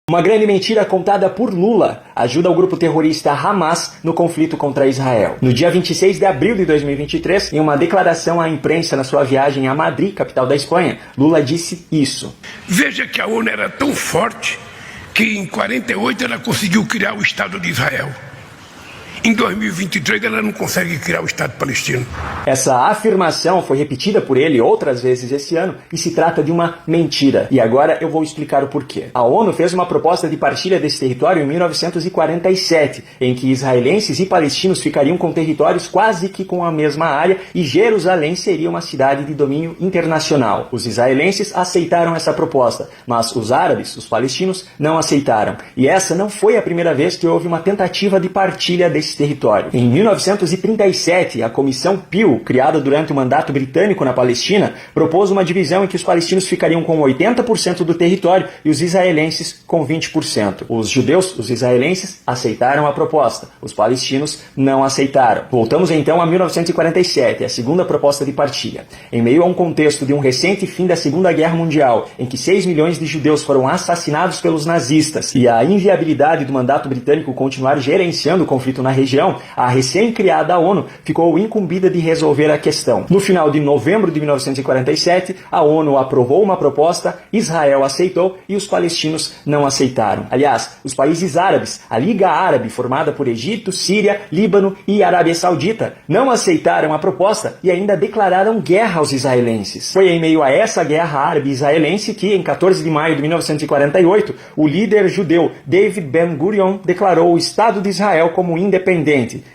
Uma grande mentira contada por Lula ajuda o grupo terrorista Hamas no conflito contra Israel. No dia 26 de abril de 2023, em uma declaração à imprensa na sua viagem a Madrid, capital da Espanha, Lula disse isso. Veja que a ONU era tão forte que em 48 ela conseguiu criar o Estado de Israel. Em 2023 ela não consegue criar o Estado palestino. Essa afirmação foi repetida por ele outras vezes esse ano e se trata de uma mentira. E agora eu vou explicar o porquê. A ONU fez uma proposta de partilha desse território em 1947, em que israelenses e palestinos ficariam com territórios quase que com a mesma área e Jerusalém seria uma cidade de domínio internacional. Os israelenses aceitaram essa proposta, mas os árabes, os palestinos, não aceitaram. E essa não foi a primeira vez que houve uma tentativa de partilha desse território. Em 1937, a Comissão Peel, criada durante o mandato britânico na Palestina, propôs uma divisão em que os palestinos ficariam com 80% do território e os israelenses com 20%. Os judeus, os israelenses, aceitaram a proposta. Os palestinos não aceitaram. Voltamos então a 1947, a segunda proposta de partilha. Em meio a um contexto de um recente fim da Segunda Guerra Mundial, em que 6 milhões de judeus foram assassinados pelos nazistas e a inviabilidade do mandato britânico continuar gerenciando o conflito na região, a recém-criada ONU ficou incumbida de resolver a questão. No final de novembro de 1947, a ONU aprovou uma proposta, Israel aceitou e os palestinos não aceitaram. Aliás, os países árabes, a Liga Árabe, formada por Egito, Síria, Líbano e Arábia Saudita, não aceitaram a proposta e ainda declararam guerra aos israelenses. Foi em meio a essa guerra árabe-israelense que, em 14 de maio de 1948, o líder judeu David Ben-Gurion declarou o Estado de Israel como independente.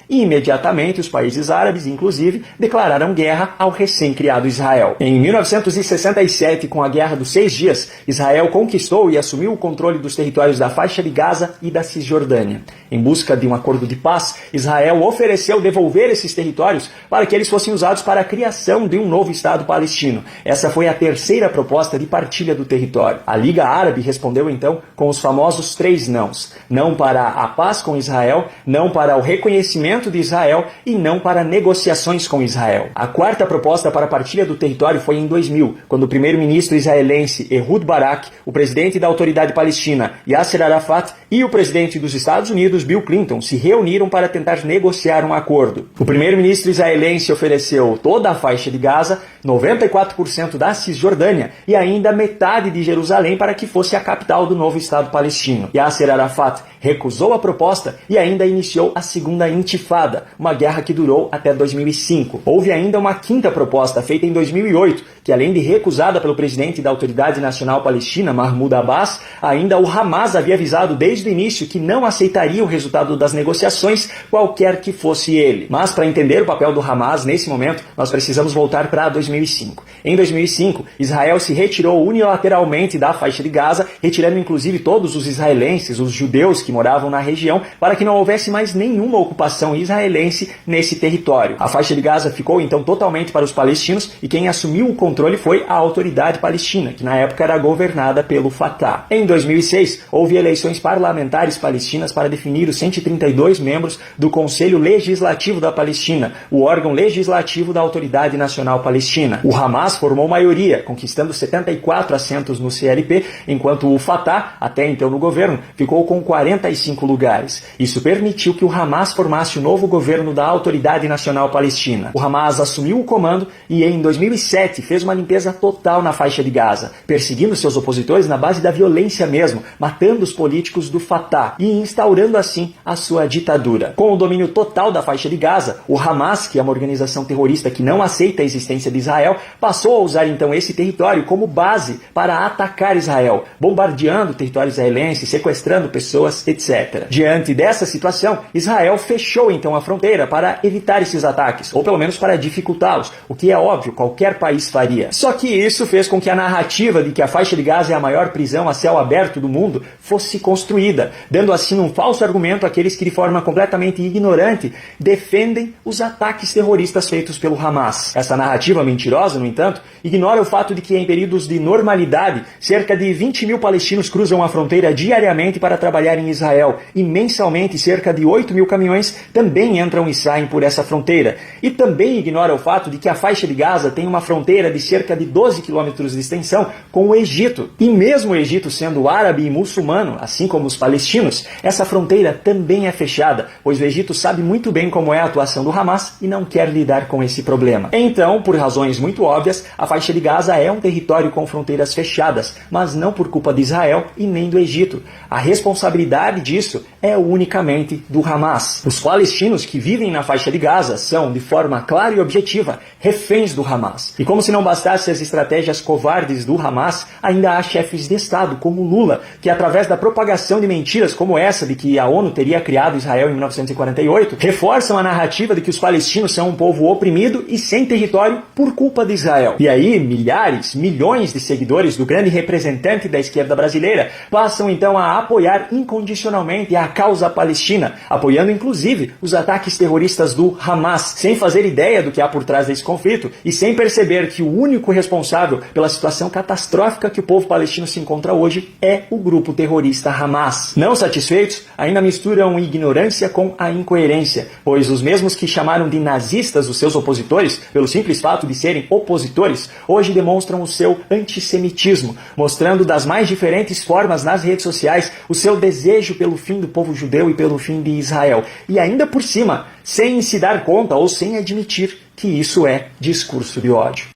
E imediatamente os países árabes, inclusive, declararam guerra ao recém-criado Israel. Em 1967, com a Guerra dos 6 Dias, Israel conquistou e assumiu o controle dos territórios da faixa de Gaza e da Cisjordânia. Em busca de um acordo de paz, Israel ofereceu devolver esses territórios para que eles fossem usados para a criação de um novo Estado palestino. Essa foi a terceira proposta de partilha do território. A Liga Árabe respondeu então com os famosos 3 nãos. Não para a paz com Israel, não para o reconhecimento de Israel e não para negociações com Israel. A quarta proposta para a partilha do território foi em 2000, quando o primeiro-ministro israelense Ehud Barak, o presidente da Autoridade Palestina Yasser Arafat e o presidente dos Estados Unidos Bill Clinton se reuniram para tentar negociar um acordo. O primeiro-ministro israelense ofereceu toda a faixa de Gaza, 94% da Cisjordânia e ainda metade de Jerusalém para que fosse a capital do novo Estado palestino. Yasser Arafat recusou a proposta e ainda iniciou a segunda intifada, uma guerra que durou até 2005. Houve ainda uma quinta proposta, feita em 2008, que além de recusada pelo presidente da Autoridade Nacional Palestina, Mahmoud Abbas, ainda o Hamas havia avisado desde o início que não aceitaria o resultado das negociações, qualquer que fosse ele. Mas para entender o papel do Hamas nesse momento, nós precisamos voltar para 2005. Em 2005, Israel se retirou unilateralmente da faixa de Gaza, retirando inclusive todos os israelenses, os judeus que moravam na região, para que não houvesse mais nenhuma ocupação israelense nesse território. A faixa de Gaza ficou então totalmente para os palestinos e quem assumiu o controle foi a Autoridade Palestina, que na época era governada pelo Fatah. Em 2006, houve eleições parlamentares palestinas para definir os 132 membros do Conselho Legislativo da Palestina, o órgão legislativo da Autoridade Nacional Palestina. O Hamas formou maioria, conquistando 74 assentos no CLP, enquanto o Fatah, até então no governo, ficou com 45 lugares. Isso permitiu que o Hamas formasse o novo governo da Autoridade Nacional Palestina. O Hamas assumiu o comando e em 2007 fez uma limpeza total na faixa de Gaza, perseguindo seus opositores na base da violência mesmo, matando os políticos do Fatah e instaurando assim a sua ditadura. Com o domínio total da faixa de Gaza, o Hamas, que é uma organização terrorista que não aceita a existência de Israel, passou a usar então esse território como base para atacar Israel, bombardeando o território israelense, sequestrando pessoas, etc. Diante dessa situação, Israel fechou então a fronteira para evitar esses ataques, ou pelo menos para dificultá-los, o que é óbvio, qualquer país faria. Só que isso fez com que a narrativa de que a faixa de Gaza é a maior prisão a céu aberto do mundo fosse construída, dando assim um falso argumento àqueles que de forma completamente ignorante defendem os ataques terroristas feitos pelo Hamas. Essa narrativa mentirosa, no entanto, ignora o fato de que em períodos de normalidade, cerca de 20 mil palestinos cruzam a fronteira diariamente para trabalhar em Israel e mensalmente cerca de 8 mil caminhões também entram e saem por essa fronteira. E também ignora o fato de que a faixa de Gaza tem uma fronteira de cerca de 12 quilômetros de extensão com o Egito. E mesmo o Egito sendo árabe e muçulmano, assim como os palestinos, essa fronteira também é fechada, pois o Egito sabe muito bem como é a atuação do Hamas e não quer lidar com esse problema. Então, por razões muito óbvias, a faixa de Gaza é um território com fronteiras fechadas, mas não por culpa de Israel e nem do Egito. A responsabilidade disso é unicamente do Hamas. Os palestinos que vivem na faixa de Gaza são, de forma clara e objetiva, reféns do Hamas. E como se não bastasse as estratégias covardes do Hamas, ainda há chefes de Estado, como Lula, que através da propagação de mentiras como essa de que a ONU teria criado Israel em 1948, reforçam a narrativa de que os palestinos são um povo oprimido e sem território por culpa de Israel. E aí, milhares, milhões de seguidores do grande representante da esquerda brasileira passam então a apoiar incondicionalmente a causa palestina, apoiando inclusive os ataques terroristas do Hamas, sem fazer ideia do que há por trás desse conflito e sem perceber que o único responsável pela situação catastrófica que o povo palestino se encontra hoje é o grupo terrorista Hamas. Não satisfeitos, ainda misturam ignorância com a incoerência, pois os mesmos que chamaram de nazistas os seus opositores, pelo simples fato de serem opositores, hoje demonstram o seu antissemitismo, mostrando das mais diferentes formas nas redes sociais o seu desejo pelo fim do povo judeu e pelo fim de Israel. E ainda por cima, sem se dar conta ou sem admitir que isso é discurso de ódio.